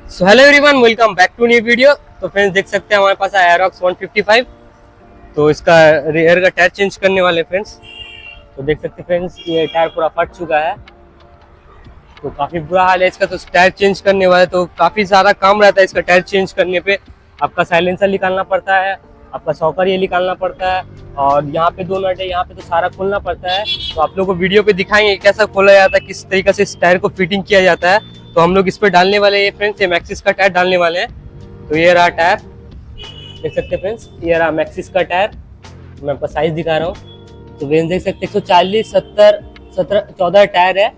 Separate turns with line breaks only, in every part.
So hello everyone, welcome back to new video. तो friends देख सकते हैं हमारे पास है एरोक्स 155। तो इसका रियर का टायर चेंज करने वाले फ्रेंड्स। तो देख सकते हैं फ्रेंड्स, ये टायर पूरा फट चुका है, तो काफ़ी बुरा हाल है इसका। तो टायर चेंज करने वाले तो काफ़ी ज़्यादा काम रहता है इसका टायर चेंज करने पे। आपका साइलेंसर निकालना पड़ता है, आपका सॉकर ये निकालना पड़ता है, और यहाँ पे दो नट है, यहाँ पे तो सारा खोलना पड़ता है। तो आप लोगों को वीडियो पे दिखाएंगे कैसा खोला जाता है, किस तरीके से इस टायर को फिटिंग किया जाता है। तो हम लोग इस पर डालने वाले हैं फ्रेंड्स, ये मैक्सिस का टायर डालने वाले हैं। तो ये रहा टायर, देख सकते हैं फ्रेंड्स, ये रहा मैक्सिस का टायर। मैं आपको साइज दिखा रहा हूँ। तो फ्रेंड्स देख सकते हैं 140, 70, 17, 14 टायर है,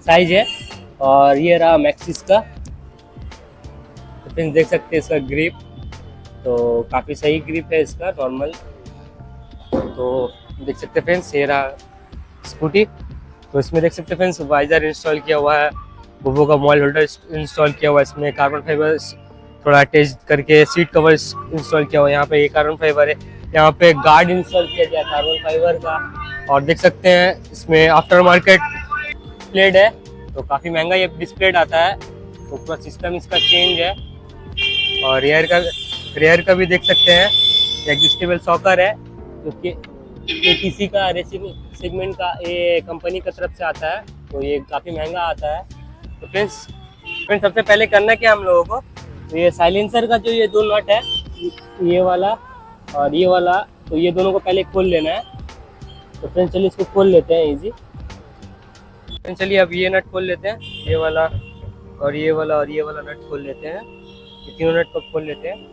साइज है। और ये रहा मैक्सिस का। तो फ्रेंड्स देख सकते हैं इसका ग्रिप, तो काफ़ी सही ग्रिप है इसका, नॉर्मल। तो देख सकते हैं फ्रेंड्स, ये रहा स्कूटी। तो इसमें देख सकते हैं फ्रेंड्स, वाइजर इंस्टॉल किया हुआ है, वोवो का मोबाइल होल्डर इंस्टॉल किया हुआ है, इसमें कार्बन फाइबर थोड़ा अटैच करके सीट कवर इंस्टॉल किया हुआ है। यहाँ पे ये कार्बन फाइबर है, यहाँ पे गार्ड इंस्टॉल किया गया कार्बन फाइबर का। और देख सकते हैं इसमें आफ्टर मार्केट प्लेट है, तो काफ़ी महंगा ये डिस्प्लेट आता है। तो पूरा सिस्टम इसका चेंज है। और रेयर का भी देख सकते हैं, एडजस्टेबल सॉकर है, जो कि किसी का रेसिंग सेगमेंट का ये कंपनी की तरफ से आता है, तो ये काफ़ी महंगा आता है। तो फ्रेंड्स सबसे पहले करना क्या हम लोगों को, तो ये साइलेंसर का जो ये दो नट है, ये वाला और ये वाला, तो ये दोनों को पहले खोल लेना है। तो फ्रेंड्स चलिए इसको खोल लेते हैं इजी। फ्रेंड्स चलिए अब ये नट खोल लेते हैं, ये वाला और ये वाला और ये वाला नट खोल लेते हैं। ये तीनों नट को खोल लेते हैं।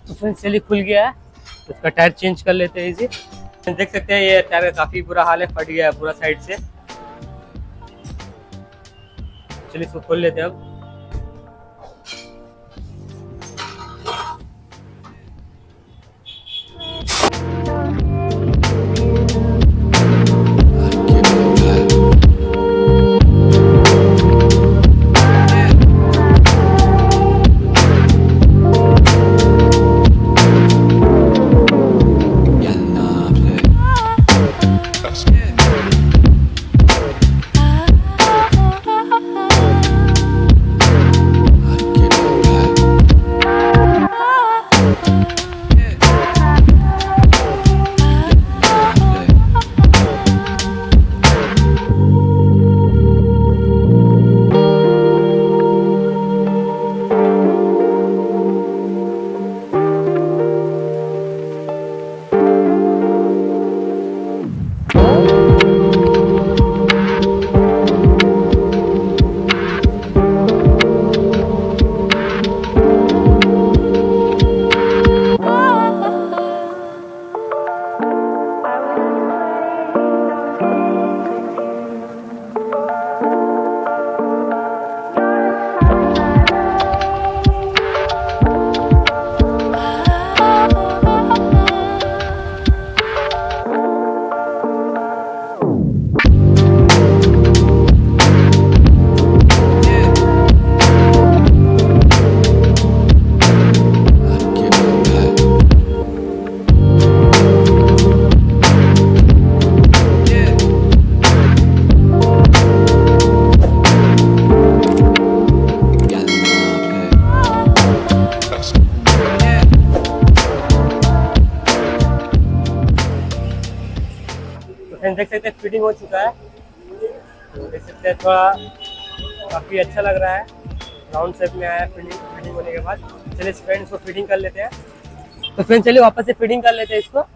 तो फ्रेंड्स चलिए खुल गया है, उसका टायर चेंज कर लेते हैं इजी। देख सकते हैं ये टायर का काफ़ी बुरा हाल है, फट गया है पूरा साइड से। चलिए इसको खोल लेते हैं अब। फ्रेंड्स देख सकते हैं फिटिंग हो चुका है। तो देख सकते हैं थोड़ा काफ़ी अच्छा लग रहा है, राउंड शेप में आया है फिटिंग होने के बाद। चलिए फ्रेंड्स इसको फिटिंग कर लेते हैं। तो फ्रेंड्स चलिए वापस से फिटिंग कर लेते हैं इसको।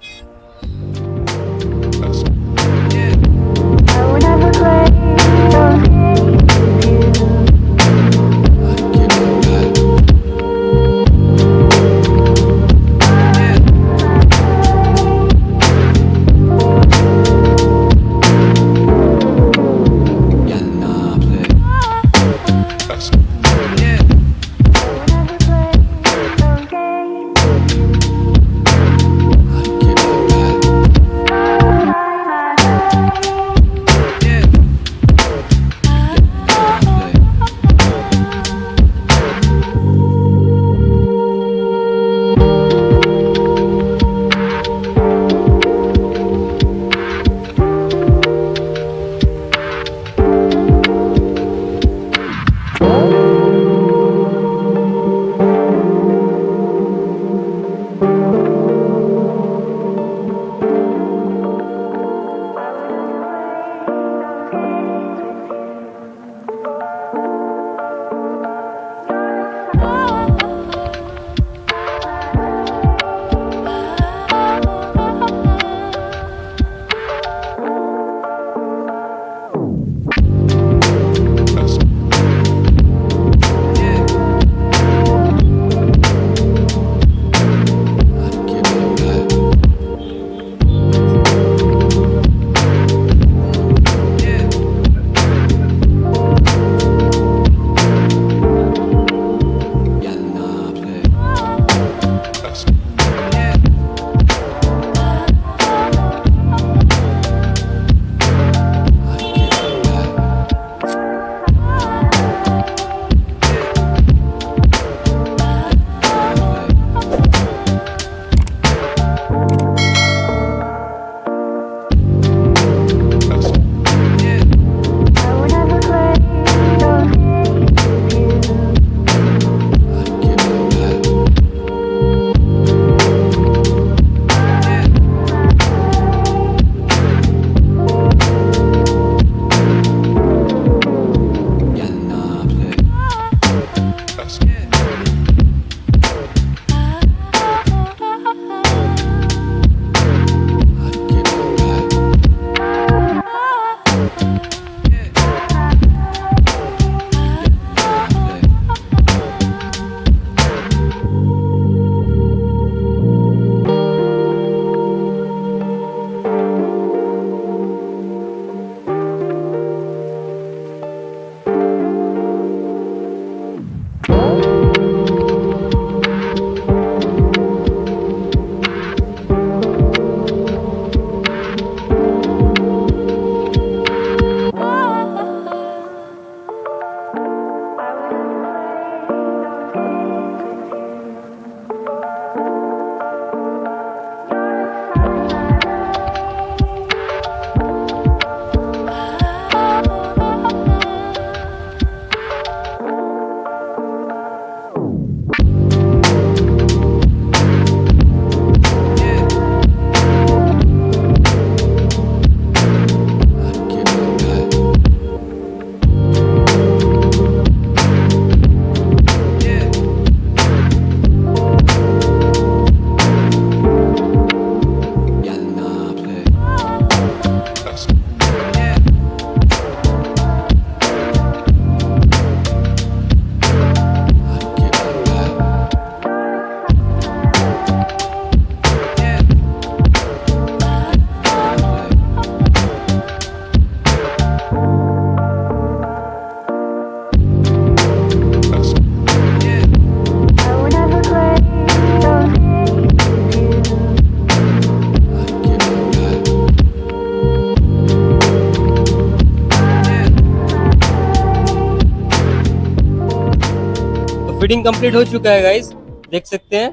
फिटिंग कंप्लीट हो चुका है गाइस, देख सकते हैं।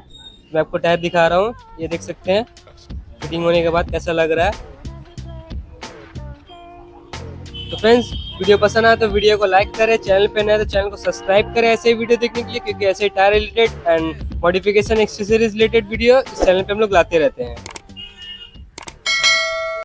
मैं आपको टायर दिखा रहा हूँ, ये देख सकते हैं फिटिंग होने के बाद कैसा लग रहा है। तो फ्रेंड्स वीडियो पसंद आया तो वीडियो को लाइक करें, चैनल पे नए तो चैनल को सब्सक्राइब करें ऐसे वीडियो देखने के लिए, क्योंकि ऐसे tyre related and modification accessories related video इस चैनल पे हम लोग लाते रहते हैं।